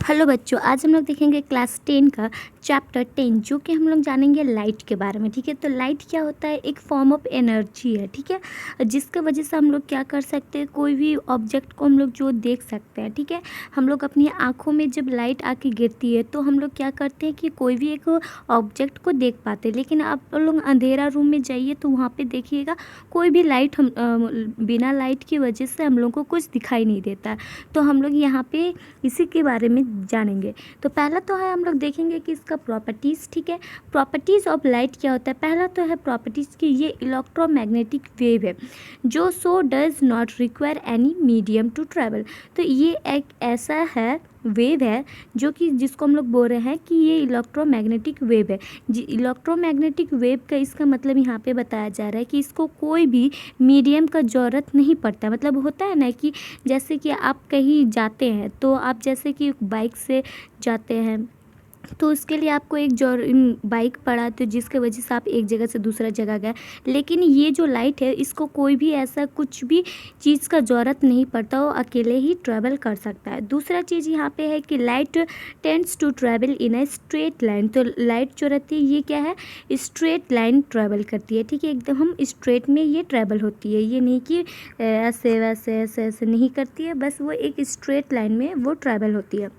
Hello बच्चों, आज हम लोग देखेंगे क्लास 10 का चैप्टर 10 जो कि हम लोग जानेंगे लाइट के बारे में। ठीक है, तो लाइट क्या होता है? एक फॉर्म ऑफ एनर्जी है। ठीक है, जिसके वजह से हम लोग क्या कर सकते हैं, कोई भी ऑब्जेक्ट को हम लोग जो देख सकते हैं। ठीक है, हम लोग अपनी आँखों में जब लाइट आके गिरती है तो हम लोग क्या करते हैं कि कोई भी एक ऑब्जेक्ट को देख पाते हैं। लेकिन आप लोग अंधेरा रूम में जाइए तो वहाँ पे देखिएगा कोई भी लाइट हम बिना लाइट की वजह से हम लोग को कुछ दिखाई नहीं देता। तो हम लोग यहाँ पे इसी के बारे में जानेंगे। तो पहला तो है हम लोग देखेंगे कि इसका प्रॉपर्टीज़। ठीक है, प्रॉपर्टीज़ ऑफ लाइट क्या होता है? पहला तो है प्रॉपर्टीज़ कि ये इलेक्ट्रोमैग्नेटिक वेव है जो so does not require any medium to travel. तो ये एक ऐसा है वेव है जो कि जिसको हम लोग बोल रहे हैं कि ये इलेक्ट्रोमैग्नेटिक वेव है। इलेक्ट्रोमैग्नेटिक वेव का इसका मतलब यहाँ पे बताया जा रहा है कि इसको कोई भी मीडियम का ज़रूरत नहीं पड़ता। मतलब होता है ना कि जैसे कि आप कहीं जाते हैं तो आप जैसे कि बाइक से जाते हैं तो उसके लिए आपको एक बाइक पड़ा तो जिसके वजह से आप एक जगह से दूसरा जगह गए। लेकिन ये जो लाइट है इसको कोई भी ऐसा कुछ भी चीज़ का ज़रूरत नहीं पड़ता, वो अकेले ही ट्रैवल कर सकता है। दूसरा चीज़ यहाँ पे है कि light tends to travel in a straight line. तो लाइट जो रहती है ये क्या है? स्ट्रेट लाइन ट्रैवल करती है। ठीक है, एकदम हम स्ट्रेट में ये ट्रैवल होती है, ये नहीं कि ऐसे वैसे ऐसे ऐसे नहीं करती है, बस वो एक स्ट्रेट लाइन में वो ट्रैवल होती है।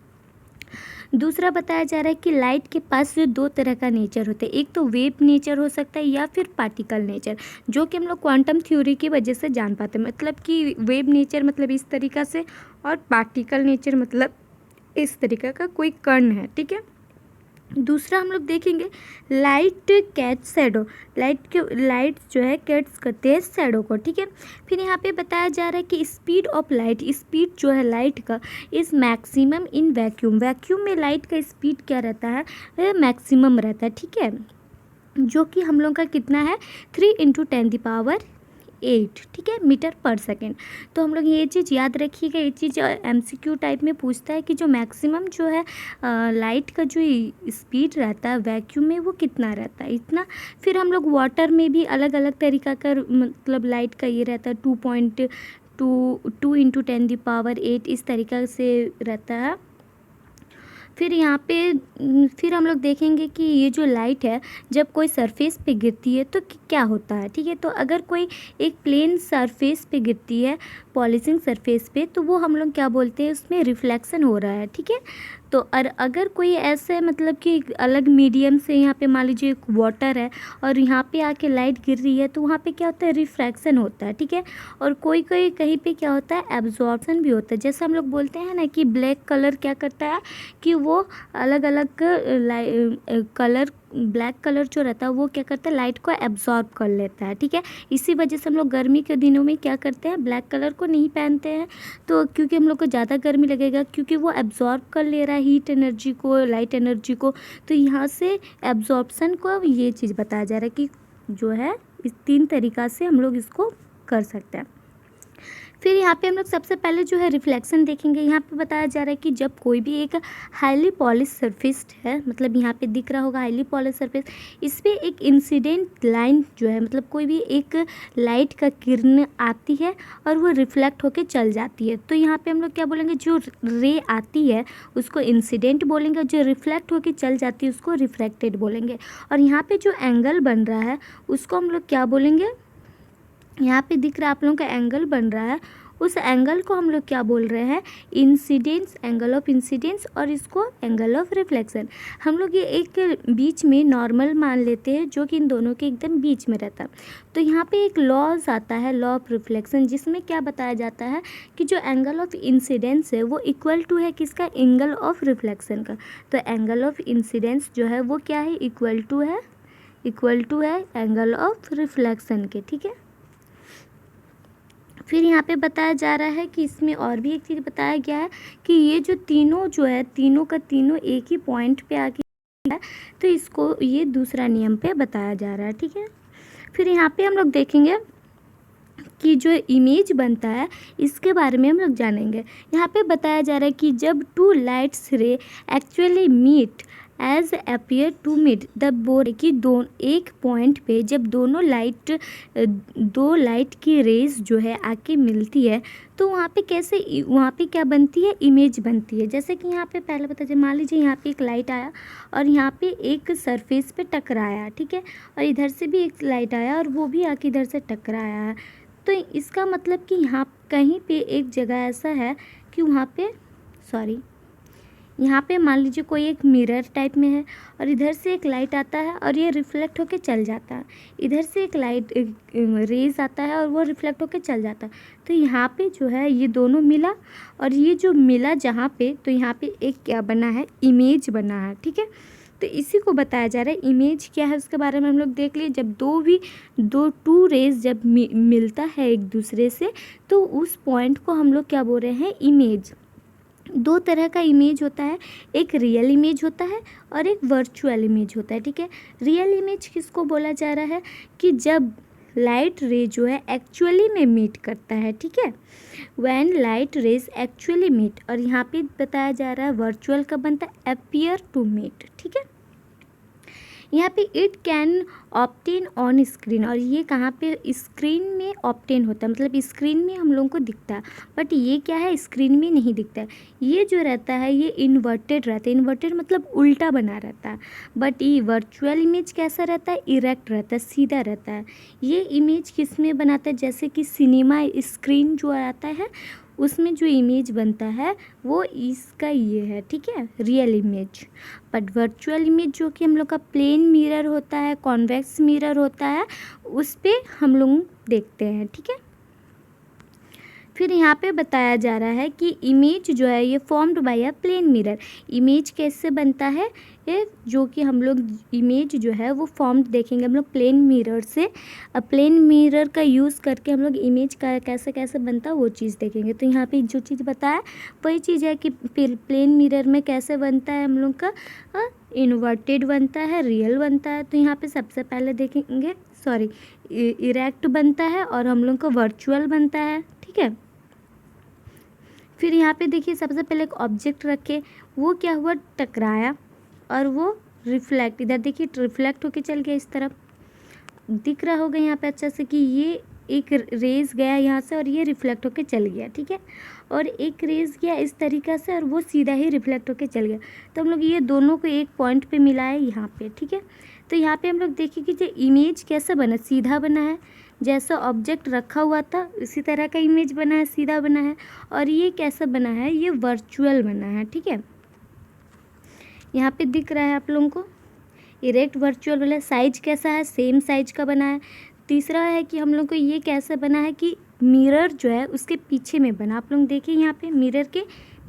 दूसरा बताया जा रहा है कि लाइट के पास जो दो तरह का नेचर होता है, एक तो वेव नेचर हो सकता है या फिर पार्टिकल नेचर, जो कि हम लोग क्वांटम थ्योरी की वजह से जान पाते हैं। मतलब कि वेव नेचर मतलब इस तरीक़ा से और पार्टिकल नेचर मतलब इस तरीक़े का कोई कण है। ठीक है, दूसरा हम लोग देखेंगे लाइट कैच शैडो। लाइट जो है कैच करते हैं शैडो को। ठीक है, फिर यहाँ पे बताया जा रहा है कि स्पीड ऑफ लाइट, स्पीड जो है लाइट का is maximum in vacuum. Vacuum में लाइट का स्पीड क्या रहता है? मैक्सिमम रहता है। ठीक है, जो कि हम लोग का कितना है? 3 × 10⁸ ठीक है, मीटर पर सेकेंड। तो हम लोग ये चीज़ याद रखिएगा, ये चीज़ MCQ टाइप में पूछता है कि जो मैक्सिमम जो है लाइट का जो स्पीड रहता है वैक्यूम में वो कितना रहता है, इतना। फिर हम लोग वाटर में भी अलग अलग तरीक़ा का मतलब लाइट का ये रहता है 2 × 10⁸ इस तरीक़ा से रहता है। फिर यहाँ पे फिर हम लोग देखेंगे कि ये जो लाइट है जब कोई सरफेस पे गिरती है तो क्या होता है। ठीक है, तो अगर कोई एक प्लेन सरफेस पे गिरती है, पॉलिशिंग सरफेस पे, तो वो हम लोग क्या बोलते हैं, उसमें रिफ्लेक्शन हो रहा है। ठीक है, तो अगर कोई ऐसे मतलब कि अलग मीडियम से यहाँ पे मान लीजिए वाटर है और यहाँ पे आके लाइट गिर रही है तो वहाँ पे क्या होता है? रिफ्रैक्शन होता है। ठीक है, और कोई कोई कहीं पे क्या होता है? एब्जॉर्प्शन भी होता है। जैसे हम लोग बोलते हैं ना कि ब्लैक कलर क्या करता है कि वो अलग अलग कलर, ब्लैक कलर जो रहता है वो क्या करता है? लाइट को एब्जॉर्ब कर लेता है। ठीक है, इसी वजह से हम लोग गर्मी के दिनों में क्या करते हैं? ब्लैक कलर को नहीं पहनते हैं, तो क्योंकि हम लोग को ज़्यादा गर्मी लगेगा, क्योंकि वो एब्जॉर्ब कर ले रहा है हीट एनर्जी को, लाइट एनर्जी को। तो यहाँ से एब्जॉर्प्शन को ये चीज़ बताया जा रहा है कि जो है इस 3 तरीक़ा से हम लोग इसको कर सकते हैं। फिर यहाँ पे हम लोग सबसे पहले जो है रिफ्लेक्शन देखेंगे। यहाँ पे बताया जा रहा है कि जब कोई भी एक हाईली पॉलिश सरफेस है, मतलब यहाँ पे दिख रहा होगा हाईली पॉलिश सरफेस, इस पर एक इंसिडेंट लाइन जो है, मतलब कोई भी एक लाइट का किरण आती है और वो रिफ्लेक्ट होके चल जाती है। तो यहाँ पे हम लोग क्या बोलेंगे? जो रे आती है उसको इंसिडेंट बोलेंगे, जो रिफ्लेक्ट होके चल जाती है उसको रिफ्रैक्टेड बोलेंगे। और यहाँ पे जो एंगल बन रहा है उसको हम लोग क्या बोलेंगे? यहाँ पे दिख रहा है आप लोगों का एंगल बन रहा है, उस एंगल को हम लोग क्या बोल रहे हैं? इंसिडेंस, एंगल ऑफ इंसिडेंस, और इसको एंगल ऑफ रिफ्लेक्शन। हम लोग ये एक बीच में नॉर्मल मान लेते हैं जो कि इन दोनों के एकदम बीच में रहता है। तो यहाँ पे एक लॉज आता है, लॉ ऑफ रिफ्लेक्शन, जिसमें क्या बताया जाता है कि जो एंगल ऑफ इंसिडेंस है वो इक्वल टू है किसका? एंगल ऑफ रिफ्लेक्शन का। तो एंगल ऑफ इंसिडेंस जो है वो क्या है? इक्वल टू है एंगल ऑफ रिफ्लेक्शन के। ठीक है, फिर यहाँ पे बताया जा रहा है कि इसमें और भी एक चीज़ बताया गया है कि ये जो तीनों जो है, तीनों का तीनों एक ही पॉइंट पे आके है, तो इसको ये दूसरा नियम पे बताया जा रहा है। ठीक है, फिर यहाँ पे हम लोग देखेंगे कि जो इमेज बनता है इसके बारे में हम लोग जानेंगे। यहाँ पे बताया जा रहा है कि जब 2 lights ray actually meet as appear to meet the bore, कि एक पॉइंट पे जब दो लाइट की रेज जो है आके मिलती है तो वहाँ पे वहाँ पे क्या बनती है, इमेज बनती है। जैसे कि यहाँ पे पहले बता दें, मान लीजिए यहाँ पे एक लाइट आया और यहाँ पे एक सरफेस पे टकराया, ठीक है, और इधर से भी एक लाइट आया और वो भी आके इधर से टकराया है। तो इसका मतलब कि यहाँ कहीं पे एक जगह ऐसा है कि वहाँ पे यहाँ पे मान लीजिए कोई एक मिरर टाइप में है और इधर से एक लाइट आता है और ये रिफ्लेक्ट होके चल जाता है, इधर से एक लाइट रेज आता है और वो रिफ्लेक्ट होके चल जाता है। तो यहाँ पे जो है ये दोनों मिला और ये जो मिला जहाँ पे, तो यहाँ पे एक क्या बना है, इमेज बना है, ठीक है। तो इसी को बताया जा रहा है इमेज क्या है, उसके बारे में हम लोग देख लिए। जब टू रेज जब मिलता है एक दूसरे से तो उस पॉइंट को हम लोग क्या बोल रहे हैं, इमेज। दो तरह का इमेज होता है, एक रियल इमेज होता है और एक वर्चुअल इमेज होता है, ठीक है। रियल इमेज किसको बोला जा रहा है, कि जब लाइट रे जो है एक्चुअली में मीट करता है, ठीक है, when light rays actually meet. और यहाँ पे बताया जा रहा है वर्चुअल का बनता है अपीयर टू मीट, ठीक है। यहाँ पे it can obtain on screen, और ये कहाँ पे, स्क्रीन में ऑप्टेन होता है, मतलब स्क्रीन में हम लोगों को दिखता है, बट ये क्या है, स्क्रीन में नहीं दिखता है। ये जो रहता है ये इन्वर्टेड रहता है, इन्वर्टेड मतलब उल्टा बना रहता है। बट ये वर्चुअल इमेज कैसा रहता है, इरेक्ट रहता है, सीधा रहता है। ये इमेज किस में बनाता है, जैसे कि सिनेमा स्क्रीन जो आता है उसमें जो इमेज बनता है वो इसका ये है, ठीक है, real image. But virtual image जो कि हम लोग का प्लेन मिरर होता है, कॉन्वेक्स मिरर होता है, उस पे हम लोग देखते हैं, ठीक है। फिर यहाँ पे बताया जा रहा है कि इमेज जो है ये formed by a plane mirror. Image कैसे बनता है, ये जो कि हम लोग इमेज जो है वो फॉर्म्ड देखेंगे हम लोग प्लेन मिरर से। प्लेन मिरर का यूज़ करके हम लोग इमेज का कैसे कैसे बनता है वो चीज़ देखेंगे। तो यहाँ पे जो चीज़ बताया वही चीज़ है कि प्लेन मिरर में कैसे बनता है हम लोग का, इन्वर्टेड बनता है, रियल बनता है। तो यहाँ पे सबसे पहले देखेंगे इरेक्ट बनता है और हम लोग का वर्चुअल बनता है, ठीक है। फिर यहाँ पे देखिए सबसे पहले एक ऑब्जेक्ट रखे, वो क्या हुआ, टकराया और वो रिफ्लेक्ट, इधर देखिए रिफ्लेक्ट होके चल गया, इस तरफ दिख रहा होगा यहाँ पे अच्छा से कि ये एक रेज गया यहाँ से और ये रिफ्लेक्ट होके चल गया, ठीक है, और एक रेज गया इस तरीक़ा से और वो सीधा ही रिफ्लेक्ट होके चल गया। तो हम लोग ये दोनों को एक पॉइंट पे मिलाए यहाँ पे, ठीक है। तो यहाँ पे हम लोग देखिए कि जो इमेज कैसा बना, सीधा बना है, जैसा ऑब्जेक्ट रखा हुआ था उसी तरह का इमेज बना है, सीधा बना है। और ये कैसा बना है, ये वर्चुअल बना है, ठीक है। यहाँ पे दिख रहा है आप लोगों को इरेक्ट वर्चुअल वाला। साइज कैसा है, सेम साइज का बना है। तीसरा है कि हम लोग को ये कैसा बना है कि मिरर जो है उसके पीछे में बना, आप लोग देखिए यहाँ पे मिरर के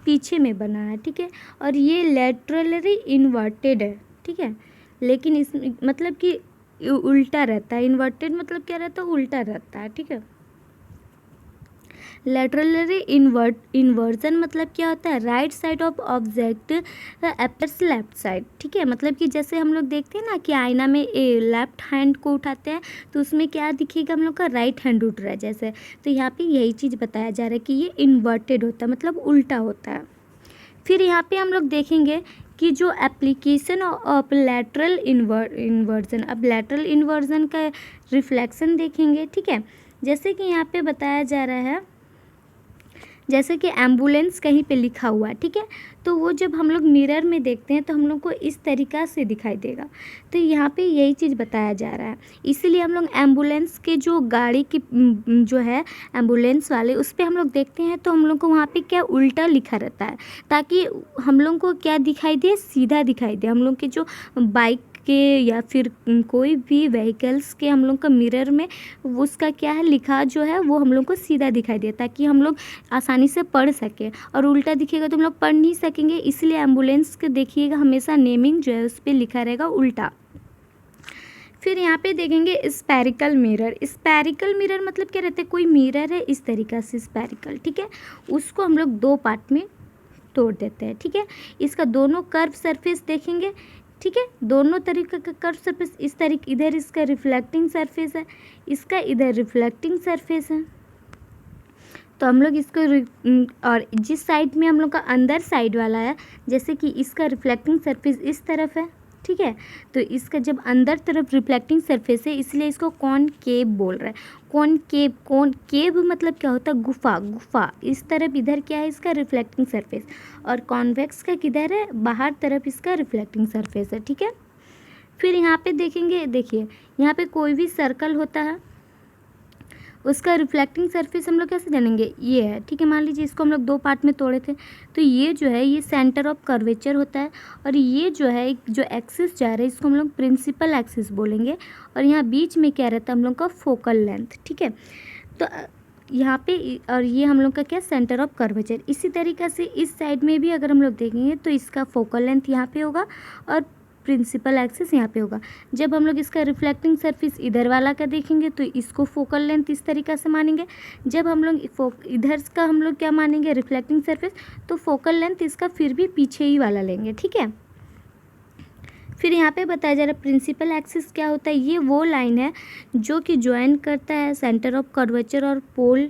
पीछे में बना है, ठीक है। और ये लेटरली इन्वर्टेड है, ठीक है, लेकिन इस मतलब कि उल्टा रहता है। इन्वर्टेड मतलब क्या रहता है, उल्टा रहता है, ठीक है। लेटरली इन्वर्जन मतलब क्या होता है, right side of object appears left side, ठीक है। मतलब कि जैसे हम लोग देखते हैं ना कि आईना में लेफ्ट हैंड को उठाते हैं तो उसमें क्या दिखेगा, हम लोग का राइट हैंड उठ रहा है जैसे। तो यहाँ पे यही चीज़ बताया जा रहा है कि ये इन्वर्टेड होता है, मतलब उल्टा होता है। फिर यहाँ पे हम लोग देखेंगे कि जो एप्लीकेशन ऑफ लैटरल इन्वर्जन, अब लैटरल इन्वर्जन का रिफ्लेक्शन देखेंगे, ठीक है। जैसे कि यहाँ पे बताया जा रहा है, जैसे कि एम्बुलेंस कहीं पे लिखा हुआ है, ठीक है, तो वो जब हम लोग मिरर में देखते हैं तो हम लोग को इस तरीक़ा से दिखाई देगा। तो यहाँ पे यही चीज़ बताया जा रहा है, इसीलिए हम लोग एम्बुलेंस के जो गाड़ी की जो है एम्बुलेंस वाले उस पर हम लोग देखते हैं तो हम लोग को वहाँ पे क्या उल्टा लिखा रहता है, ताकि हम लोग को क्या दिखाई दे, सीधा दिखाई दे। हम लोग के जो बाइक के या फिर कोई भी व्हीकल्स के हम लोग का मिरर में उसका क्या है, लिखा जो है वो हम लोग को सीधा दिखाई दे, ताकि हम लोग आसानी से पढ़ सके। और उल्टा दिखेगा तो हम लोग पढ़ नहीं सकेंगे, इसलिए एम्बुलेंस के देखिएगा हमेशा नेमिंग जो है उस पर लिखा रहेगा उल्टा। फिर यहाँ पे देखेंगे स्पेरिकल मिरर। स्पेरिकल मिरर मतलब क्या रहता है, कोई मिरर है इस तरीक़ा से स्पेरिकल, ठीक है, उसको हम लोग दो पार्ट में तोड़ देते हैं, ठीक है। इसका दोनों कर्व सरफेस देखेंगे, ठीक है, दोनों तरीके का कर्व सरफेस इस तरीके, इधर इसका रिफ्लेक्टिंग सरफेस है, इसका इधर रिफ्लेक्टिंग सरफेस है। तो हम लोग इसको और जिस साइड में हम लोग का अंदर साइड वाला है, जैसे कि इसका रिफ्लेक्टिंग सरफेस इस तरफ है, ठीक है, तो इसका जब अंदर तरफ रिफ्लेक्टिंग सरफेस है इसलिए इसको कॉनकेव बोल रहा है। कॉनकेव मतलब क्या होता है, गुफा, गुफा। इस तरफ इधर क्या है इसका रिफ्लेक्टिंग सरफेस, और कॉन्वेक्स का किधर है, बाहर तरफ इसका रिफ्लेक्टिंग सरफेस है, ठीक है। फिर यहाँ पे देखेंगे, देखिए यहाँ पे कोई भी सर्कल होता है उसका रिफ्लेक्टिंग सरफेस हम लोग कैसे जानेंगे, ये है, ठीक है। मान लीजिए इसको हम लोग दो पार्ट में तोड़े थे, तो ये जो है ये सेंटर ऑफ कर्वेचर होता है, और ये जो है जो एक्सिस जा रहा है इसको हम लोग प्रिंसिपल एक्सिस बोलेंगे, और यहाँ बीच में क्या रहता है हम लोग का फोकल लेंथ, ठीक है। तो यहाँ पे और ये हम लोग का क्या, सेंटर ऑफ कर्वेचर। इसी तरीक़े से इस साइड में भी अगर हम लोग देखेंगे तो इसका फोकल लेंथ यहाँ पे होगा और प्रिंसिपल एक्सिस यहाँ पे होगा। जब हम लोग इसका रिफ्लेक्टिंग सरफेस इधर वाला का देखेंगे तो इसको फोकल लेंथ इस तरीक़े से मानेंगे। जब हम लोग इधर का हम लोग क्या मानेंगे, रिफ्लेक्टिंग सरफेस, तो फोकल लेंथ इसका फिर भी पीछे ही वाला लेंगे, ठीक है। फिर यहाँ पे बताया जा रहा है प्रिंसिपल एक्सिस क्या होता है, ये वो लाइन है जो कि ज्वाइन करता है सेंटर ऑफ कर्वेचर और पोल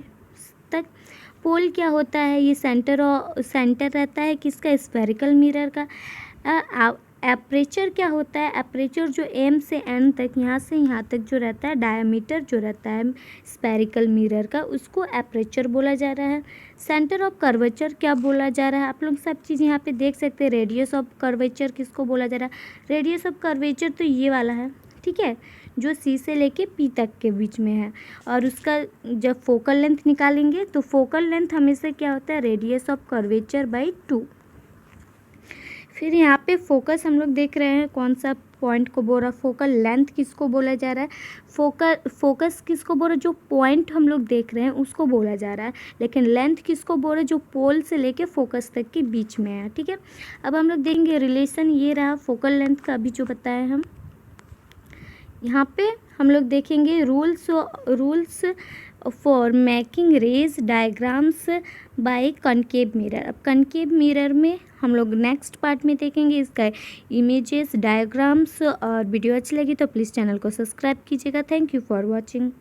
तक। पोल क्या होता है, ये सेंटर रहता है किसका, स्फेरिकल मिरर का। एपरेचर क्या होता है, एपरेचर जो एम से एन तक, यहाँ से यहाँ तक जो रहता है, डायमीटर जो रहता है स्फेरिकल मिरर का, उसको एपरेचर बोला जा रहा है। सेंटर ऑफ कर्वेचर क्या बोला जा रहा है, आप लोग सब चीज़ यहाँ पे देख सकते हैं। रेडियस ऑफ कर्वेचर किसको बोला जा रहा है, रेडियस ऑफ कर्वेचर तो ये वाला है, ठीक है, जो सी से लेके पी तक के बीच में है। और उसका जब फोकल लेंथ निकालेंगे तो फोकल लेंथ हमेशा क्या होता है, रेडियस ऑफ कर्वेचर बाई 2। फिर यहाँ पे फोकस हम लोग देख रहे हैं कौन सा पॉइंट को बोल रहा है, फोकल लेंथ किसको बोला जा रहा है, फोकस किसको बोल रहा है, जो पॉइंट हम लोग देख रहे हैं उसको बोला जा रहा है। लेकिन लेंथ किसको बोल रहा है, जो पोल से लेके फोकस तक के बीच में है, ठीक है। अब हम लोग देखेंगे रिलेशन, ये रहा फोकल लेंथ का अभी जो बताया हम। यहाँ पे हम लोग देखेंगे rules for making rays diagrams by concave mirror. अब कनकेव मिरर में हम लोग नेक्स्ट पार्ट में देखेंगे इसका इमेजेस, डायग्राम्स। और वीडियो अच्छी लगी तो प्लीज़ चैनल को सब्सक्राइब कीजिएगा। Thank you for watching.